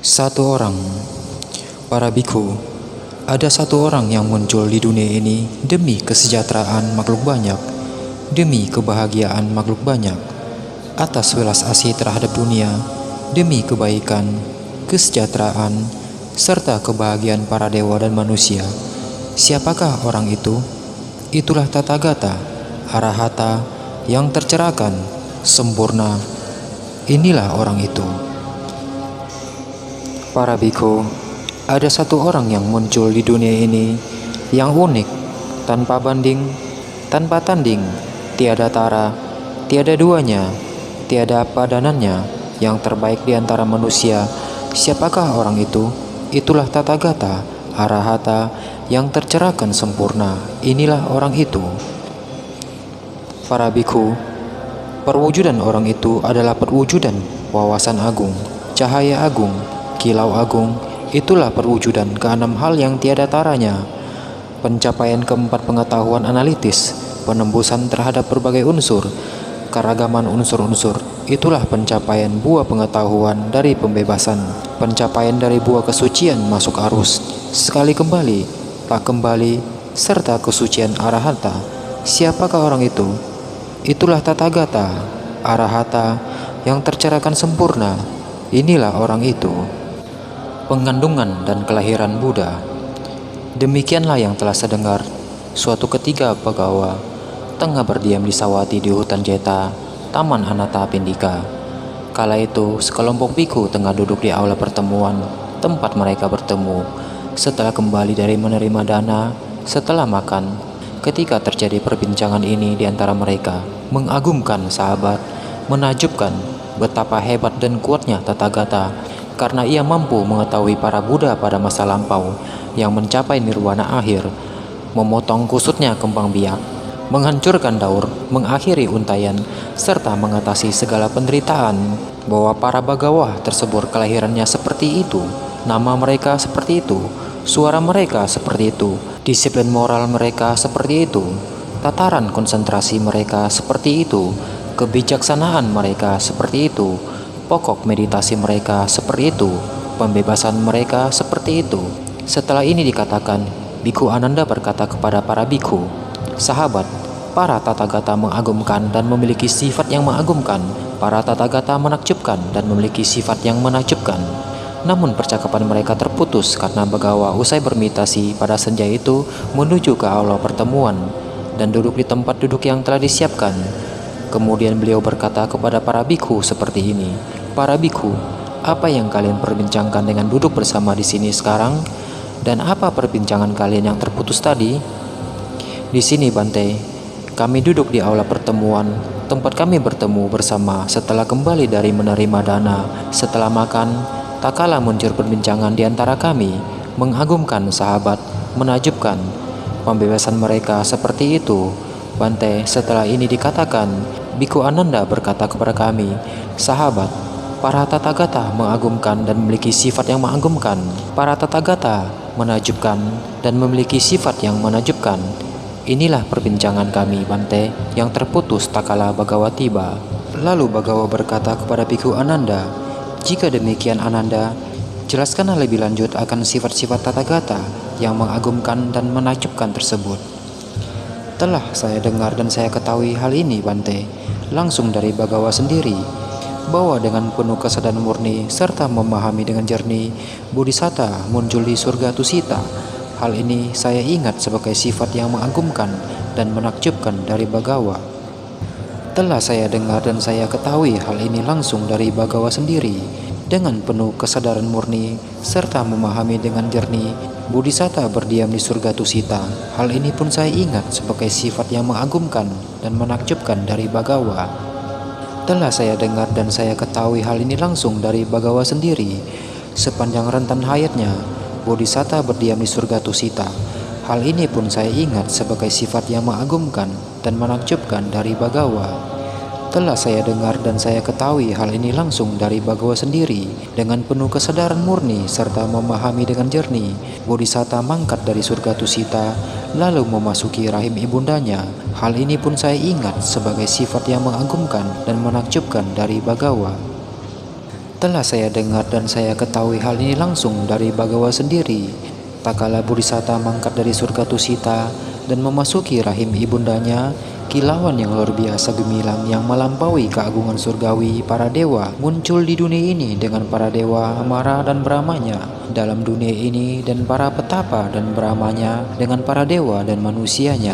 Satu orang, para biku, ada satu orang yang muncul di dunia ini demi kesejahteraan makhluk banyak, demi kebahagiaan makhluk banyak, atas welas asih terhadap dunia, demi kebaikan, kesejahteraan, serta kebahagiaan para dewa dan manusia. Siapakah orang itu? Itulah Tathagata, Arahata yang tercerahkan, sempurna. Inilah orang itu. Para biku, ada satu orang yang muncul di dunia ini yang unik, tanpa banding, tanpa tanding, tiada tara, tiada duanya, tiada padanannya, yang terbaik di antara manusia. Siapakah orang itu? Itulah Tathagata, Arahata yang tercerahkan sempurna. Inilah orang itu. Para biku, perwujudan orang itu adalah perwujudan wawasan agung, cahaya agung, kilau agung. Itulah perwujudan keenam hal yang tiada taranya. Pencapaian keempat pengetahuan analitis, penembusan terhadap berbagai unsur, keragaman unsur-unsur. Itulah pencapaian buah pengetahuan dari pembebasan, pencapaian dari buah kesucian masuk arus, sekali kembali, tak kembali, serta kesucian Arahata. Siapakah orang itu? Itulah Tathagata, Arahata yang tercerahkan sempurna. Inilah orang itu. Pengandungan dan kelahiran Buddha. Demikianlah yang telah saya dengar. Suatu ketika Bagawa tengah berdiam di Sawati di hutan Jeta, Taman Anathapindika. Kala itu sekelompok biku tengah duduk di aula pertemuan, tempat mereka bertemu setelah kembali dari menerima dana, setelah makan. Ketika terjadi perbincangan ini di antara mereka, mengagumkan sahabat, menakjubkan betapa hebat dan kuatnya Tathagata, karena ia mampu mengetahui para Buddha pada masa lampau yang mencapai nirwana akhir, memotong kusutnya kembang biak, menghancurkan daur, mengakhiri untayan, serta mengatasi segala penderitaan, bahwa para Bagawa tersebut kelahirannya seperti itu, nama mereka seperti itu, suara mereka seperti itu, disiplin moral mereka seperti itu, tataran konsentrasi mereka seperti itu, kebijaksanaan mereka seperti itu, pokok meditasi mereka seperti itu, pembebasan mereka seperti itu. Setelah ini dikatakan, Biku Ananda berkata kepada para biku, sahabat, para Tathagata mengagumkan dan memiliki sifat yang mengagumkan. Para Tathagata menakjubkan dan memiliki sifat yang menakjubkan. Namun percakapan mereka terputus karena Bagawa usai bermeditasi pada senja itu menuju ke aula pertemuan dan duduk di tempat duduk yang telah disiapkan. Kemudian beliau berkata kepada para biku seperti ini, para biku, apa yang kalian perbincangkan dengan duduk bersama di sini sekarang? Dan apa perbincangan kalian yang terputus tadi? Di sini Bante, kami duduk di aula pertemuan, tempat kami bertemu bersama setelah kembali dari menerima dana. Setelah makan, tak kalah muncul perbincangan di antara kami, mengagumkan sahabat, menakjubkan pembebasan mereka seperti itu. Bante, setelah ini dikatakan, Biku Ananda berkata kepada kami, sahabat, para Tathagata mengagumkan dan memiliki sifat yang mengagumkan. Para Tathagata menakjubkan dan memiliki sifat yang menakjubkan. Inilah perbincangan kami, Bante, yang terputus tak kala Bagawa tiba. Lalu Bagawa berkata kepada Biku Ananda, jika demikian Ananda, jelaskanlah lebih lanjut akan sifat-sifat Tathagata yang mengagumkan dan menakjubkan tersebut. Telah saya dengar dan saya ketahui hal ini, Bante, langsung dari Bagawa sendiri, bahwa dengan penuh kesadaran murni serta memahami dengan jernih, Bodhisatta muncul di surga Tusita. Hal ini saya ingat sebagai sifat yang mengagumkan dan menakjubkan dari Bagawa. Telah saya dengar dan saya ketahui hal ini langsung dari Bagawa sendiri, dengan penuh kesadaran murni serta memahami dengan jernih, Bodhisatta berdiam di surga Tusita. Hal ini pun saya ingat sebagai sifat yang mengagumkan dan menakjubkan dari Bagawa. Telah saya dengar dan saya ketahui hal ini langsung dari Bagawa sendiri. Sepanjang rentan hayatnya, Bodhisatta berdiam di surga Tusita. Hal ini pun saya ingat sebagai sifat yang mengagumkan dan menakjubkan dari Bagawa. Telah saya dengar dan saya ketahui hal ini langsung dari Bagawa sendiri. Dengan penuh kesadaran murni serta memahami dengan jernih, Bodhisatta mangkat dari surga Tusita lalu memasuki rahim ibundanya. Hal ini pun saya ingat sebagai sifat yang mengagumkan dan menakjubkan dari Bagawa. Telah saya dengar dan saya ketahui hal ini langsung dari Bagawa sendiri. Tak kala Bodhisatta mangkat dari surga Tusita dan memasuki rahim ibundanya, kilauan yang luar biasa gemilang yang melampaui keagungan surgawi para dewa muncul di dunia ini dengan para dewa Mara dan Brahmanya dalam dunia ini, dan para petapa dan Brahmanya dengan para dewa dan manusianya,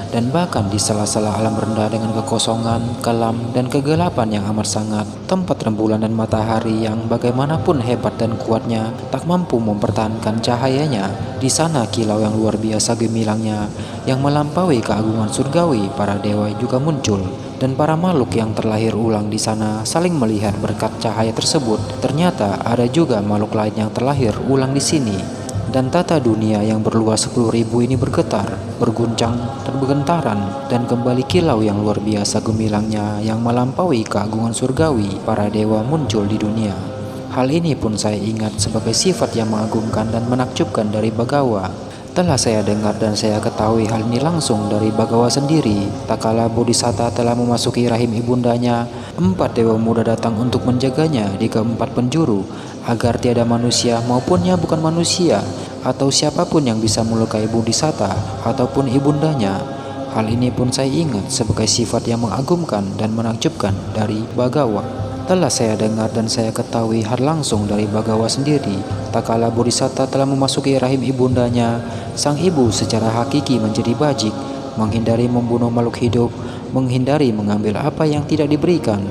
dan bahkan di sela-sela alam rendah dengan kekosongan, kelam, dan kegelapan yang amat sangat, tempat rembulan dan matahari yang bagaimanapun hebat dan kuatnya tak mampu mempertahankan cahayanya. Di sana kilau yang luar biasa gemilangnya yang melampaui keagungan surgawi para dewa juga muncul, dan para makhluk yang terlahir ulang di sana saling melihat berkat cahaya tersebut. Ternyata ada juga makhluk lain yang terlahir ulang di sini. Dan tata dunia yang berluas 10.000 ini bergetar, berguncang, dan bergentaran, dan kembali kilau yang luar biasa gemilangnya yang melampaui keagungan surgawi para dewa muncul di dunia. Hal ini pun saya ingat sebagai sifat yang mengagumkan dan menakjubkan dari Bagawa. Telah saya dengar dan saya ketahui hal ini langsung dari Bagawa sendiri. Tak kala Bodhisatta telah memasuki rahim ibundanya, 4 dewa muda datang untuk menjaganya di keempat penjuru, agar tiada manusia maupun yang bukan manusia atau siapapun yang bisa melukai Bodhisatta ataupun ibundanya. Hal ini pun saya ingat sebagai sifat yang mengagumkan dan menakjubkan dari Bagawa. Telah saya dengar dan saya ketahui hal langsung dari Bagawa sendiri. Tak kala Bodhisatta telah memasuki rahim ibundanya, sang ibu secara hakiki menjadi bajik, menghindari membunuh makhluk hidup, menghindari mengambil apa yang tidak diberikan,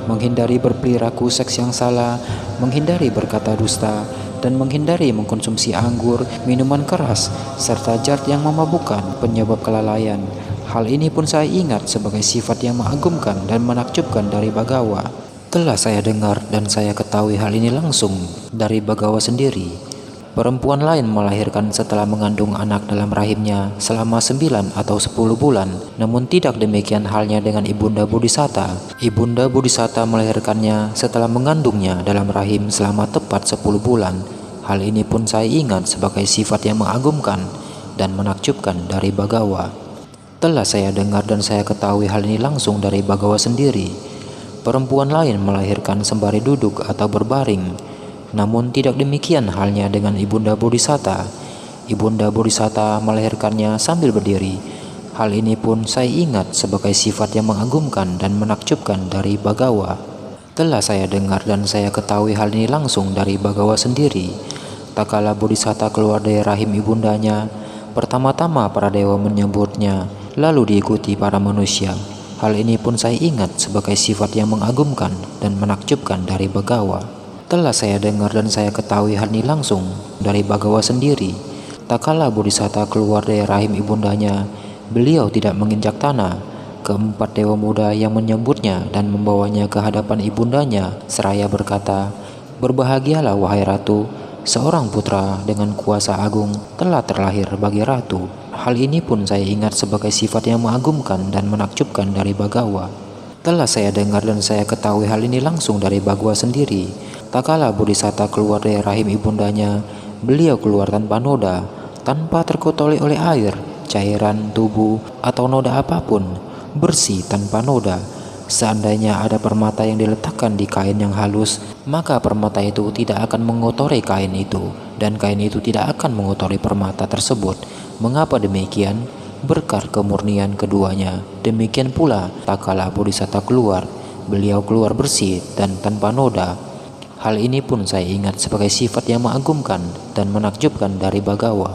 menghindari berperilaku seks yang salah, menghindari berkata dusta, dan menghindari mengkonsumsi anggur, minuman keras, serta zat yang memabukkan penyebab kelalaian. Hal ini pun saya ingat sebagai sifat yang mengagumkan dan menakjubkan dari Bagawa. Telah saya dengar dan saya ketahui hal ini langsung dari Bagawa sendiri. Perempuan lain melahirkan setelah mengandung anak dalam rahimnya selama 9 atau 10 bulan. Namun tidak demikian halnya dengan Ibunda Bodhisatta. Ibunda Bodhisatta melahirkannya setelah mengandungnya dalam rahim selama tepat 10 bulan. Hal ini pun saya ingat sebagai sifat yang mengagumkan dan menakjubkan dari Bagawa. Telah saya dengar dan saya ketahui hal ini langsung dari Bagawa sendiri. Perempuan lain melahirkan sembari duduk atau berbaring. Namun tidak demikian halnya dengan Ibunda Bodhisatta. Ibunda Bodhisatta melahirkannya sambil berdiri. Hal ini pun saya ingat sebagai sifat yang mengagumkan dan menakjubkan dari Bagawa. Telah saya dengar dan saya ketahui hal ini langsung dari Bagawa sendiri. Tak kala Bodhisatta keluar dari rahim ibundanya, pertama-tama para dewa menyambutnya, lalu diikuti para manusia. Hal ini pun saya ingat sebagai sifat yang mengagumkan dan menakjubkan dari Bagawa. Telah saya dengar dan saya ketahui hal ini langsung dari Bagawa sendiri. Tak kala Bodhisatta keluar dari rahim ibundanya, beliau tidak menginjak tanah. Keempat dewa muda yang menyambutnya dan membawanya ke hadapan ibundanya seraya berkata, "Berbahagialah wahai ratu, seorang putra dengan kuasa agung telah terlahir bagi ratu." Hal ini pun saya ingat sebagai sifat yang mengagumkan dan menakjubkan dari Bagawa. Telah saya dengar dan saya ketahui hal ini langsung dari Bagawa sendiri. Tak kala Bodhisatta keluar dari rahim ibundanya, beliau keluar tanpa noda, tanpa terkotoli oleh air, cairan, tubuh, atau noda apapun, bersih tanpa noda. Seandainya ada permata yang diletakkan di kain yang halus, maka permata itu tidak akan mengotori kain itu, dan kain itu tidak akan mengotori permata tersebut. Mengapa demikian? Berkat kemurnian keduanya. Demikian pula tak kala Bodhisatta keluar, beliau keluar bersih dan tanpa noda. Hal ini pun saya ingat sebagai sifat yang mengagumkan dan menakjubkan dari Bagawa.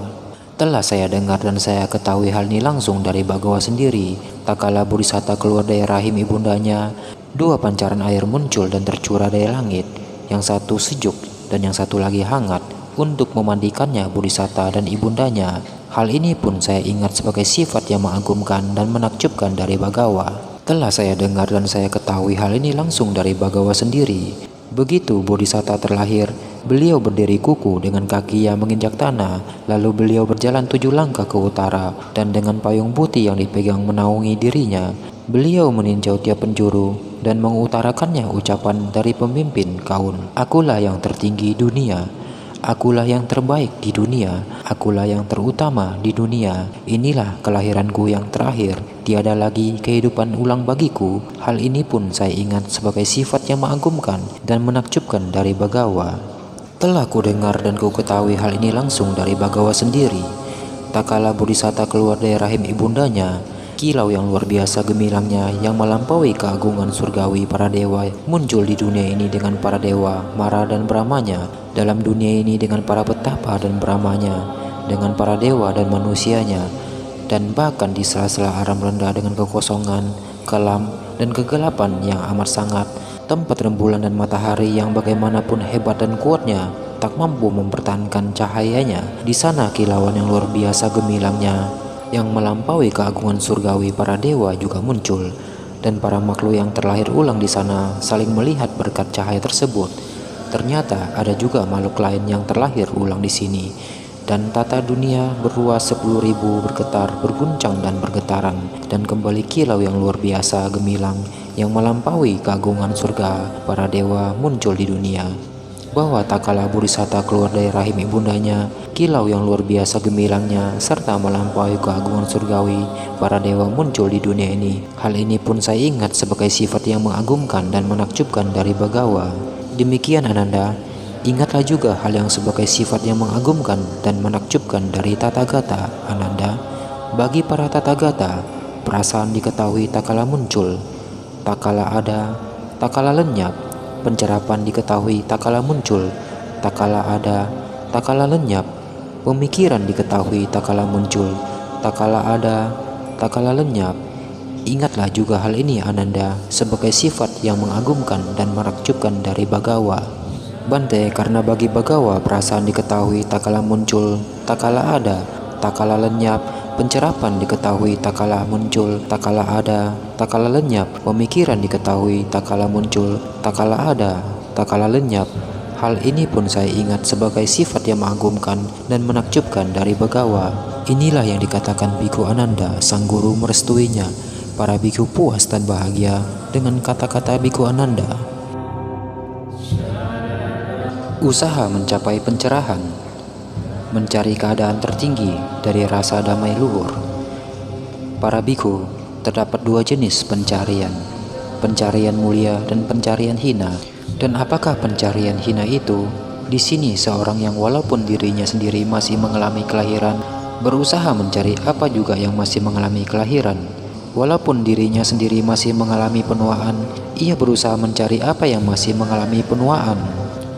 Telah saya dengar dan saya ketahui hal ini langsung dari Bagawa sendiri. Tak kala Bodhisatta keluar dari rahim ibundanya, 2 pancaran air muncul dan tercurah dari langit. Yang satu sejuk dan yang satu lagi hangat untuk memandikannya Bodhisatta dan ibundanya. Hal ini pun saya ingat sebagai sifat yang mengagumkan dan menakjubkan dari Bagawa. Telah saya dengar dan saya ketahui hal ini langsung dari Bagawa sendiri. Begitu Bodhisatta terlahir, beliau berdiri kuku dengan kaki yang menginjak tanah, lalu beliau berjalan 7 langkah ke utara, dan dengan payung putih yang dipegang menaungi dirinya, beliau meninjau tiap penjuru dan mengutarakannya ucapan dari pemimpin kaum. "Akulah yang tertinggi dunia. Akulah yang terbaik di dunia, akulah yang terutama di dunia. Inilah kelahiranku yang terakhir, tiada lagi kehidupan ulang bagiku. Hal ini pun saya ingat sebagai sifat yang mengagumkan dan menakjubkan dari Bagawa. Telah ku dengar dan ku ketahui hal ini langsung dari Bagawa sendiri. Tak kala Bodhisatta keluar dari rahim ibundanya, kilau yang luar biasa gemilangnya yang melampaui keagungan surgawi para dewa muncul di dunia ini dengan para dewa, Mara dan Brahmanya, dalam dunia ini dengan para petapa dan Brahmanya, dengan para dewa dan manusianya, dan bahkan di sela-sela alam rendah dengan kekosongan, kelam, dan kegelapan yang amat sangat. Tempat rembulan dan matahari yang bagaimanapun hebat dan kuatnya tak mampu mempertahankan cahayanya. Di sana kilauan yang luar biasa gemilangnya yang melampaui keagungan surgawi para dewa juga muncul, dan para makhluk yang terlahir ulang di sana saling melihat berkat cahaya tersebut. Ternyata ada juga makhluk lain yang terlahir ulang di sini, dan tata dunia berluas 10.000 bergetar, berguncang dan bergetaran, dan kembali kilau yang luar biasa gemilang yang melampaui keagungan surga para dewa muncul di dunia. Bahwa tak kala Bodhisatta keluar dari rahim ibundanya, kilau yang luar biasa gemilangnya serta melampaui keagungan surgawi para dewa muncul di dunia ini. Hal ini pun saya ingat sebagai sifat yang mengagumkan dan menakjubkan dari Bagawa. Demikian Ananda, ingatlah juga hal yang sebagai sifat yang mengagumkan dan menakjubkan dari Tathagata Ananda. Bagi para Tathagata, perasaan diketahui tak kala muncul, tak kala ada, tak kala lenyap. Pencerapan diketahui tak kala muncul, tak kala ada, tak kala lenyap. Pemikiran diketahui tak kala muncul, tak kala ada, tak kala lenyap. Ingatlah juga hal ini Ananda sebagai sifat yang mengagumkan dan menakjubkan dari Bagawa. Bante, karena bagi Bagawa perasaan diketahui tak kala muncul, tak kala ada, tak kala lenyap. Pencerapan diketahui tak kala muncul, tak kala ada, tak kala lenyap. Pemikiran diketahui tak kala muncul, tak kala ada, tak kala lenyap. Hal ini pun saya ingat sebagai sifat yang mengagumkan dan menakjubkan dari Bagawa. Inilah yang dikatakan Biku Ananda, sang guru merestuinya. Para biku puas dan bahagia dengan kata-kata Biku Ananda. Usaha mencapai pencerahan. Mencari keadaan tertinggi dari rasa damai luhur. Para biku, terdapat dua jenis pencarian, pencarian mulia dan pencarian hina. Dan apakah pencarian hina itu? Di sini seorang yang walaupun dirinya sendiri masih mengalami kelahiran, berusaha mencari apa juga yang masih mengalami kelahiran. Walaupun dirinya sendiri masih mengalami penuaan, ia berusaha mencari apa yang masih mengalami penuaan.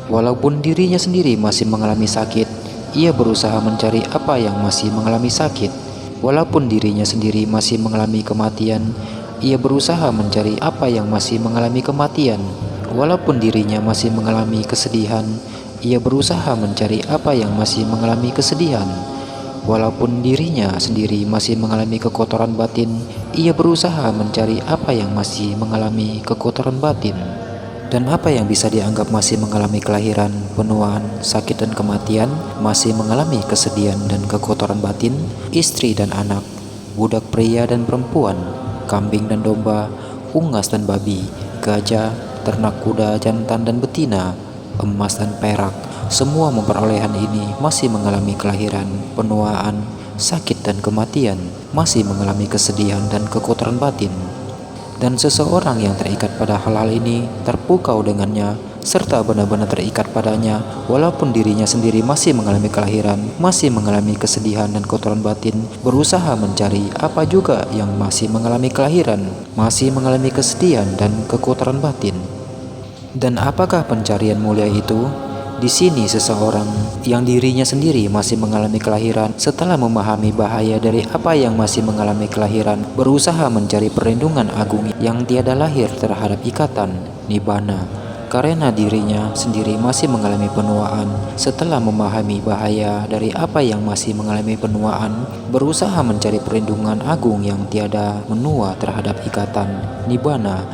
Walaupun dirinya sendiri masih mengalami sakit, ia berusaha mencari apa yang masih mengalami sakit. Walaupun dirinya sendiri masih mengalami kematian, ia berusaha mencari apa yang masih mengalami kematian. Walaupun dirinya masih mengalami kesedihan, ia berusaha mencari apa yang masih mengalami kesedihan. Walaupun dirinya sendiri masih mengalami kekotoran batin, ia berusaha mencari apa yang masih mengalami kekotoran batin. Dan apa yang bisa dianggap masih mengalami kelahiran, penuaan, sakit dan kematian, masih mengalami kesedihan dan kekotoran batin, istri dan anak, budak pria dan perempuan, kambing dan domba, unggas dan babi, gajah, ternak kuda jantan dan betina, emas dan perak, semua memperolehan ini masih mengalami kelahiran, penuaan, sakit dan kematian, masih mengalami kesedihan dan kekotoran batin. Dan seseorang yang terikat pada hal-hal ini, terpukau dengannya, serta benar-benar terikat padanya, walaupun dirinya sendiri masih mengalami kelahiran, masih mengalami kesedihan dan kotoran batin, berusaha mencari apa juga yang masih mengalami kelahiran, masih mengalami kesedihan dan kekotoran batin. Dan apakah pencarian mulia itu? Di sini seseorang yang dirinya sendiri masih mengalami kelahiran, setelah memahami bahaya dari apa yang masih mengalami kelahiran, berusaha mencari perlindungan agung yang tiada lahir terhadap ikatan nibbana. Karena dirinya sendiri masih mengalami penuaan, setelah memahami bahaya dari apa yang masih mengalami penuaan, berusaha mencari perlindungan agung yang tiada menua terhadap ikatan nibbana.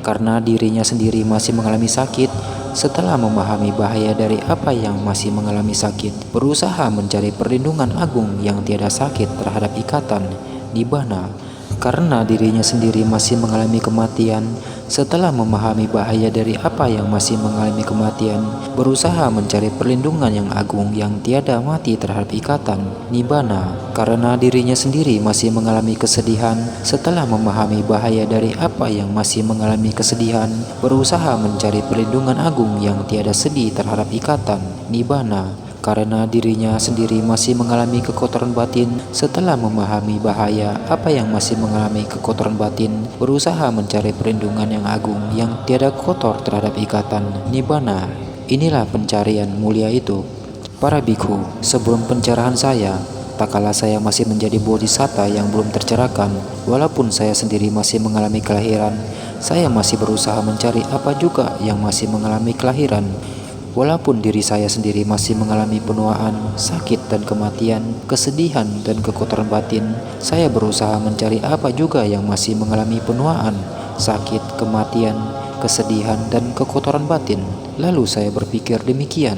Karena dirinya sendiri masih mengalami sakit, setelah memahami bahaya dari apa yang masih mengalami sakit, berusaha mencari perlindungan agung yang tiada sakit terhadap ikatan nibbana. karena dirinya sendiri masih mengalami kematian. Setelah memahami bahaya dari apa yang masih mengalami kematian, berusaha mencari perlindungan yang agung yang tiada mati terhadap ikatan nibbana, karena dirinya sendiri masih mengalami kesedihan. Setelah memahami bahaya dari apa yang masih mengalami kesedihan, berusaha mencari perlindungan agung yang tiada sedih terhadap ikatan nibbana, karena dirinya sendiri masih mengalami kekotoran batin. Setelah memahami bahaya apa yang masih mengalami kekotoran batin, berusaha mencari perlindungan yang agung yang tiada kotor terhadap ikatan nibbana. Inilah pencarian mulia itu. Para bikhu, sebelum pencerahan saya, tak kala saya masih menjadi bodhisatta yang belum tercerahkan, walaupun saya sendiri masih mengalami kelahiran, saya masih berusaha mencari apa juga yang masih mengalami kelahiran. Walaupun diri saya sendiri masih mengalami penuaan, sakit dan kematian, kesedihan dan kekotoran batin, saya berusaha mencari apa juga yang masih mengalami penuaan, sakit, kematian, kesedihan dan kekotoran batin. Lalu saya berpikir demikian,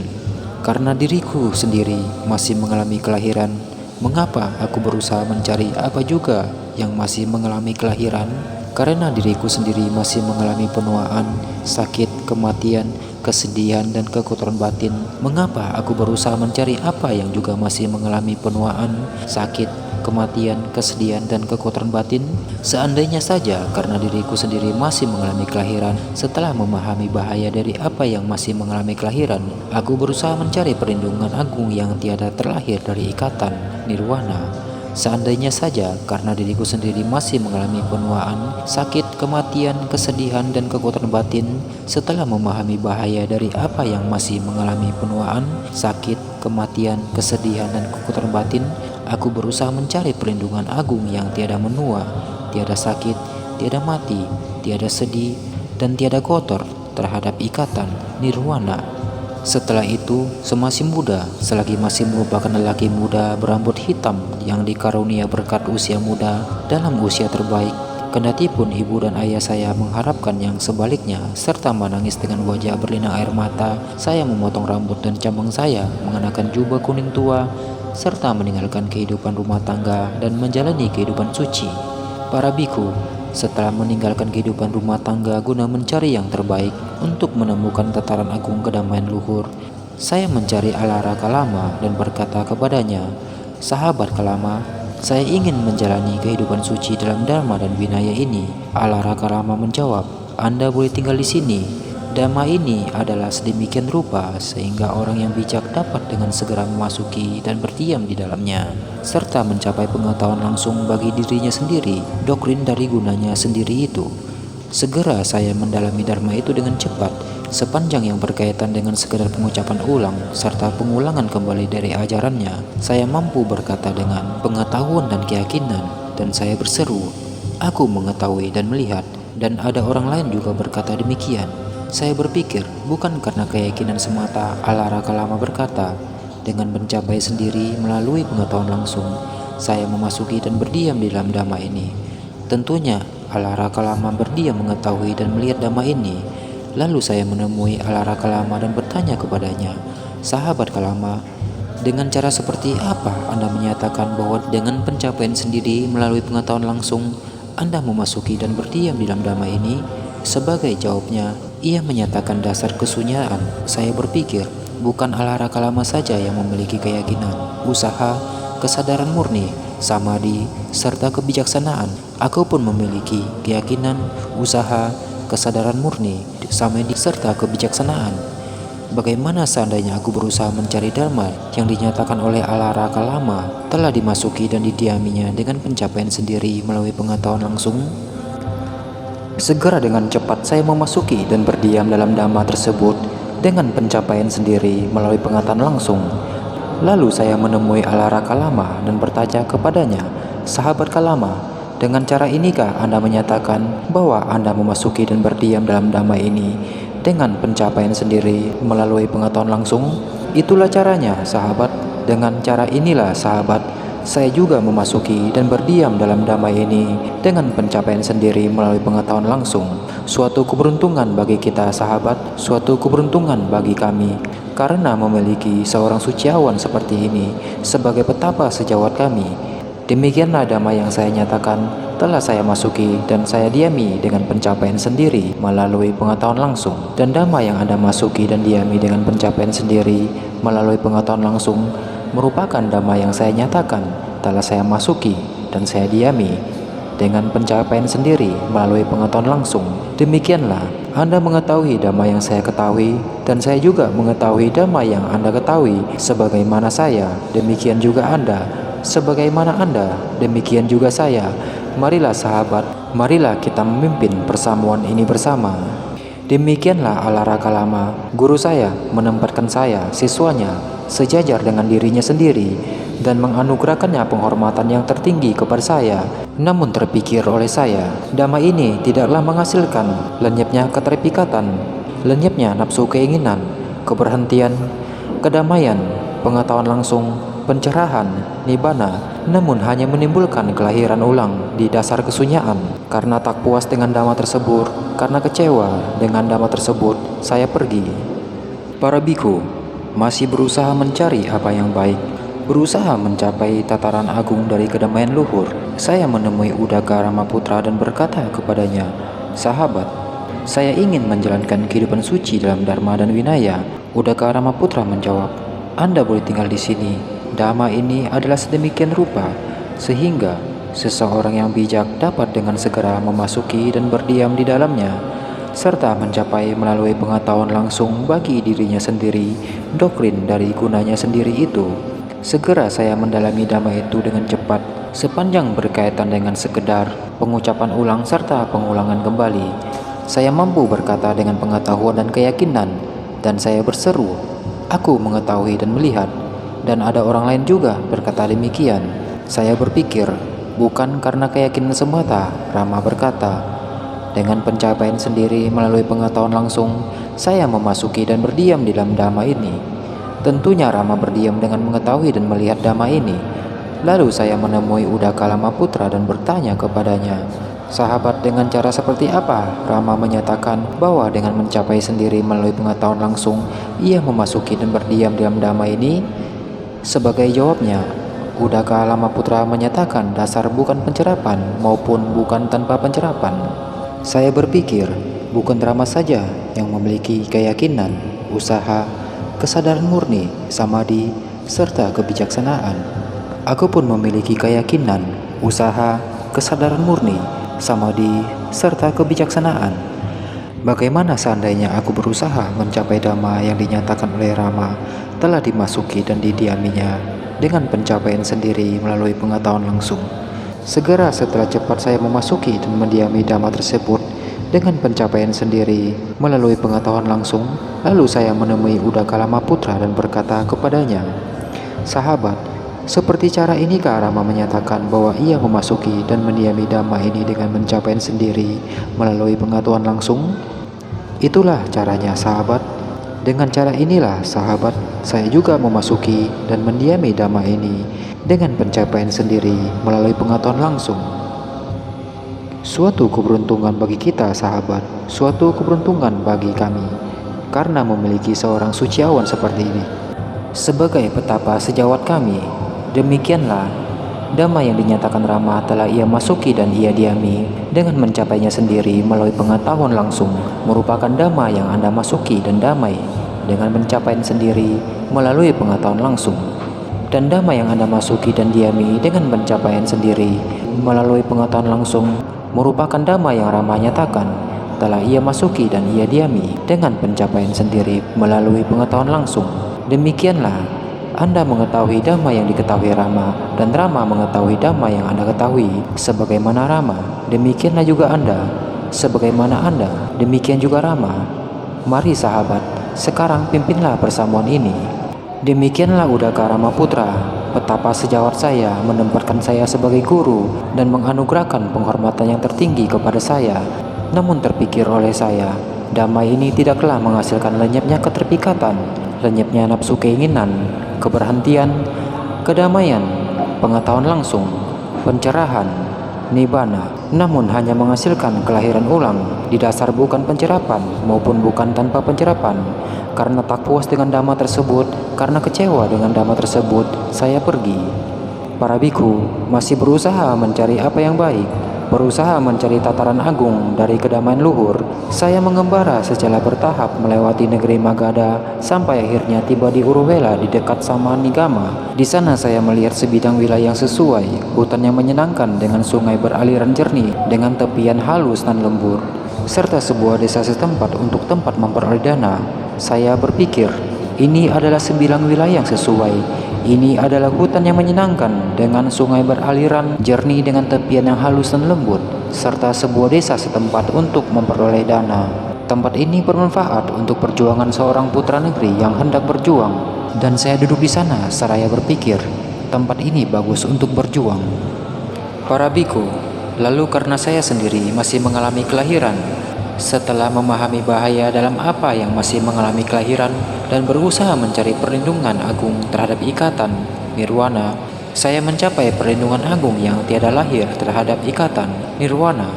karena diriku sendiri masih mengalami kelahiran, mengapa aku berusaha mencari apa juga yang masih mengalami kelahiran? Karena diriku sendiri masih mengalami penuaan, sakit, kematian, kesedihan dan kekotoran batin, mengapa aku berusaha mencari apa yang juga masih mengalami penuaan, sakit, kematian, kesedihan dan kekotoran batin? Seandainya saja karena diriku sendiri masih mengalami kelahiran, setelah memahami bahaya dari apa yang masih mengalami kelahiran, aku berusaha mencari perlindungan agung yang tiada terlahir dari ikatan nirwana. Seandainya saja karena diriku sendiri masih mengalami penuaan, sakit, kematian, kesedihan, dan kekotoran batin, setelah memahami bahaya dari apa yang masih mengalami penuaan, sakit, kematian, kesedihan, dan kekotoran batin, aku berusaha mencari perlindungan agung yang tiada menua, tiada sakit, tiada mati, tiada sedih, dan tiada kotor terhadap ikatan nirwana. Setelah itu, semasih muda, selagi masih merupakan lelaki muda berambut hitam yang dikarunia berkat usia muda dalam usia terbaik, kendati pun ibu dan ayah saya mengharapkan yang sebaliknya, serta menangis dengan wajah berlinang air mata, saya memotong rambut dan cambang saya, mengenakan jubah kuning tua, serta meninggalkan kehidupan rumah tangga dan menjalani kehidupan suci. Para biku, setelah meninggalkan kehidupan rumah tangga guna mencari yang terbaik untuk menemukan tataran agung kedamaian luhur, saya mencari Alara Kalama dan berkata kepadanya, "Sahabat Kalama, saya ingin menjalani kehidupan suci dalam Dharma dan Vinaya ini." Alara Kalama menjawab, "Anda boleh tinggal di sini. Dhamma ini adalah sedemikian rupa sehingga orang yang bijak dapat dengan segera memasuki dan berdiam di dalamnya, serta mencapai pengetahuan langsung bagi dirinya sendiri, doktrin dari gunanya sendiri itu." Segera saya mendalami Dharma itu dengan cepat, sepanjang yang berkaitan dengan sekedar pengucapan ulang serta pengulangan kembali dari ajarannya. Saya mampu berkata dengan pengetahuan dan keyakinan, dan saya berseru, "Aku mengetahui dan melihat," dan ada orang lain juga berkata demikian. Saya berpikir, bukan karena keyakinan semata, Alara Kalama berkata, dengan mencapai sendiri melalui pengetahuan langsung, saya memasuki dan berdiam di dalam Dhamma ini. Tentunya, Alara Kalama berdiam mengetahui dan melihat Dhamma ini. Lalu saya menemui Alara Kalama dan bertanya kepadanya, "Sahabat Kalama, dengan cara seperti apa Anda menyatakan bahwa dengan pencapaian sendiri melalui pengetahuan langsung, Anda memasuki dan berdiam di dalam Dhamma ini?" Sebagai jawabnya, ia menyatakan dasar kesunyaan. Saya berpikir, bukan Alara Kalama saja yang memiliki keyakinan, usaha, kesadaran murni, samadhi, serta kebijaksanaan. Aku pun memiliki keyakinan, usaha, kesadaran murni, samadhi, serta kebijaksanaan. Bagaimana seandainya aku berusaha mencari Dharma yang dinyatakan oleh Alara Kalama telah dimasuki dan didiaminya dengan pencapaian sendiri melalui pengetahuan langsung? Segera dengan cepat saya memasuki dan berdiam dalam Dhamma tersebut dengan pencapaian sendiri melalui pengetahuan langsung. Lalu saya menemui Alara Kalama dan bertanya kepadanya, "Sahabat Kalama, dengan cara inikah Anda menyatakan bahwa Anda memasuki dan berdiam dalam Dhamma ini dengan pencapaian sendiri melalui pengetahuan langsung?" "Itulah caranya, sahabat. Dengan cara inilah, sahabat, saya juga memasuki dan berdiam dalam Dhamma ini dengan pencapaian sendiri melalui pengetahuan langsung. Suatu keberuntungan bagi kita, sahabat, suatu keberuntungan bagi kami, karena memiliki seorang suciawan seperti ini sebagai petapa sejawat kami. Demikianlah Dhamma yang saya nyatakan telah saya masuki dan saya diami dengan pencapaian sendiri melalui pengetahuan langsung. Dan damai yang Anda masuki dan diami dengan pencapaian sendiri melalui pengetahuan langsung merupakan damai yang saya nyatakan telah saya masuki dan saya diami dengan pencapaian sendiri melalui pengetahuan langsung. Demikianlah Anda mengetahui damai yang saya ketahui, dan saya juga mengetahui damai yang Anda ketahui. Sebagaimana saya, demikian juga Anda. Sebagaimana Anda, demikian juga saya. Marilah sahabat, marilah kita memimpin persamuan ini bersama. Demikianlah ala raka lama, guru saya menempatkan saya, siswanya, sejajar dengan dirinya sendiri, dan menganugerahkannya penghormatan yang tertinggi kepada saya. Namun terpikir oleh saya, damai ini tidaklah menghasilkan lenyapnya keterikatan, lenyapnya nafsu keinginan, keberhentian, kedamaian, pengetahuan langsung, pencerahan, nibbana, namun hanya menimbulkan kelahiran ulang di dasar kesunyaan. Karena tak puas dengan dhamma tersebut, karena kecewa dengan dhamma tersebut, saya pergi. Para biku masih berusaha mencari apa yang baik, berusaha mencapai tataran agung dari kedamaian luhur. Saya menemui Udaka Ramaputra dan berkata kepadanya, "Sahabat, saya ingin menjalankan kehidupan suci dalam dharma dan winaya." Udaka Ramaputra menjawab, "Anda boleh tinggal di sini. Dhamma ini adalah sedemikian rupa sehingga seseorang yang bijak dapat dengan segera memasuki dan berdiam di dalamnya, serta mencapai melalui pengetahuan langsung bagi dirinya sendiri doktrin dari gunanya sendiri itu." Segera saya mendalami dhamma itu dengan cepat, sepanjang berkaitan dengan sekedar pengucapan ulang serta pengulangan kembali. Saya mampu berkata dengan pengetahuan dan keyakinan, dan saya berseru, "Aku mengetahui dan melihat." Dan ada orang lain juga berkata demikian. Saya berpikir, bukan karena keyakinan semata, Rama berkata. Dengan pencapaian sendiri melalui pengetahuan langsung, saya memasuki dan berdiam di dalam dhamma ini. Tentunya Rama berdiam dengan mengetahui dan melihat dhamma ini. Lalu saya menemui Udaka Ramaputra dan bertanya kepadanya, "Sahabat, dengan cara seperti apa Rama menyatakan bahwa dengan mencapai sendiri melalui pengetahuan langsung, ia memasuki dan berdiam di dalam dhamma ini?" Sebagai jawabnya, Udaka Ramaputra menyatakan dasar bukan pencerapan maupun bukan tanpa pencerapan. Saya berpikir, bukan Rama saja yang memiliki keyakinan, usaha, kesadaran murni, samadhi, serta kebijaksanaan. Aku pun memiliki keyakinan, usaha, kesadaran murni, samadhi, serta kebijaksanaan. Bagaimana seandainya aku berusaha mencapai dhamma yang dinyatakan oleh Rama telah dimasuki dan didiaminya dengan pencapaian sendiri melalui pengetahuan langsung? Segera setelah cepat saya memasuki dan mendiami dhamma tersebut dengan pencapaian sendiri melalui pengetahuan langsung, lalu saya menemui Udaka Ramaputra dan berkata kepadanya, "Sahabat, seperti cara inikah Rama menyatakan bahwa ia memasuki dan mendiami dhamma ini dengan pencapaian sendiri melalui pengetahuan langsung?" Itulah caranya, sahabat. Dengan cara inilah, sahabat, saya juga memasuki dan mendiami dhamma ini dengan pencapaian sendiri melalui pengetahuan langsung. Suatu keberuntungan bagi kita, sahabat, suatu keberuntungan bagi kami, karena memiliki seorang suciawan seperti ini sebagai petapa sejawat kami. Demikianlah dhamma yang dinyatakan Rama telah ia masuki dan ia diami dengan mencapainya sendiri melalui pengetahuan langsung, merupakan dhamma yang Anda masuki dan damai dengan pencapaian sendiri melalui pengetahuan langsung. Dan dhamma yang Anda masuki dan diami dengan pencapaian sendiri melalui pengetahuan langsung merupakan dhamma yang Rama nyatakan telah ia masuki dan ia diami dengan pencapaian sendiri melalui pengetahuan langsung. Demikianlah Anda mengetahui dhamma yang diketahui Rama, dan Rama mengetahui dhamma yang Anda ketahui. Sebagaimana Rama, demikianlah juga Anda. Sebagaimana Anda, demikian juga Rama. Mari sahabat, sekarang pimpinlah persamuan ini. Demikianlah Udaka Ramaputra, petapa sejawat saya, menempatkan saya sebagai guru dan menganugerahkan penghormatan yang tertinggi kepada saya. Namun terpikir oleh saya, dhamma ini tidaklah menghasilkan lenyapnya keterpikatan, lenyapnya nafsu keinginan, keberhentian, kedamaian, pengetahuan langsung, pencerahan, nibbana, namun hanya menghasilkan kelahiran ulang di dasar bukan pencerapan maupun bukan tanpa pencerapan. Karena tak puas dengan dhamma tersebut, karena kecewa dengan dhamma tersebut, saya pergi. Para biku masih berusaha mencari apa yang baik, berusaha mencari tataran agung dari kedamaian luhur. Saya mengembara secara bertahap melewati negeri Magadha sampai akhirnya tiba di Uruvela di dekat Samanigama. Di sana saya melihat sebidang wilayah yang sesuai, hutan yang menyenangkan dengan sungai beraliran jernih dengan tepian halus dan lembur, serta sebuah desa setempat untuk tempat memperoleh dana. Saya berpikir, ini adalah sembilan wilayah yang sesuai. Ini adalah hutan yang menyenangkan dengan sungai beraliran jernih dengan tepian yang halus dan lembut, serta sebuah desa setempat untuk memperoleh dana. Tempat ini bermanfaat untuk perjuangan seorang putra negeri yang hendak berjuang, dan saya duduk di sana seraya berpikir, tempat ini bagus untuk berjuang. Para biku, lalu karena saya sendiri masih mengalami kelahiran, setelah memahami bahaya dalam apa yang masih mengalami kelahiran dan berusaha mencari perlindungan agung terhadap ikatan nirwana, saya mencapai perlindungan agung yang tiada lahir terhadap ikatan nirwana.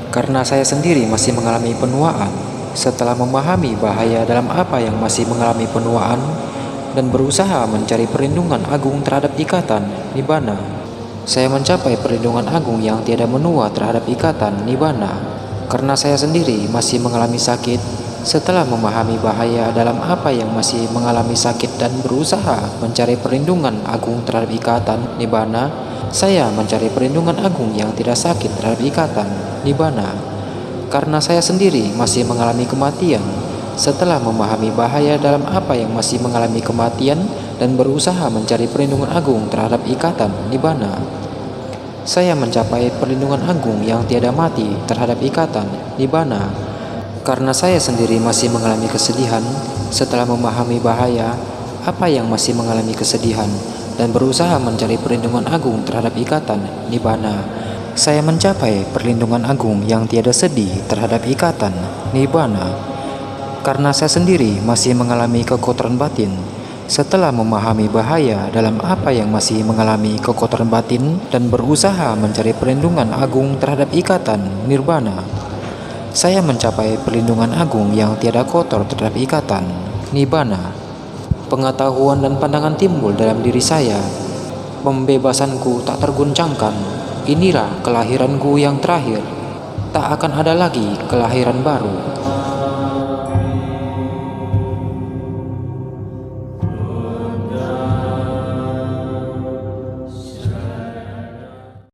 Karena saya sendiri masih mengalami penuaan, setelah memahami bahaya dalam apa yang masih mengalami penuaan dan berusaha mencari perlindungan agung terhadap ikatan nibbana, saya mencapai perlindungan agung yang tiada menua terhadap ikatan nibbana. Karena saya sendiri masih mengalami sakit, setelah memahami bahaya dalam apa yang masih mengalami sakit dan berusaha mencari perlindungan agung terhadap ikatan nibbana, saya mencari perlindungan agung yang tidak sakit terhadap ikatan nibbana. Karena saya sendiri masih mengalami kematian, setelah memahami bahaya dalam apa yang masih mengalami kematian dan berusaha mencari perlindungan agung terhadap ikatan nibbana, saya mencapai perlindungan agung yang tiada mati terhadap ikatan nibbana. Karena saya sendiri masih mengalami kesedihan, setelah memahami bahaya apa yang masih mengalami kesedihan dan berusaha mencari perlindungan agung terhadap ikatan nibbana, saya mencapai perlindungan agung yang tiada sedih terhadap ikatan nibbana. Karena saya sendiri masih mengalami kekotoran batin, setelah memahami bahaya dalam apa yang masih mengalami kekotoran batin dan berusaha mencari perlindungan agung terhadap ikatan nirvana, saya mencapai perlindungan agung yang tiada kotor terhadap ikatan nibbana. Pengetahuan dan pandangan timbul dalam diri saya. Pembebasanku tak terguncangkan. Inilah kelahiranku yang terakhir. Tak akan ada lagi kelahiran baru.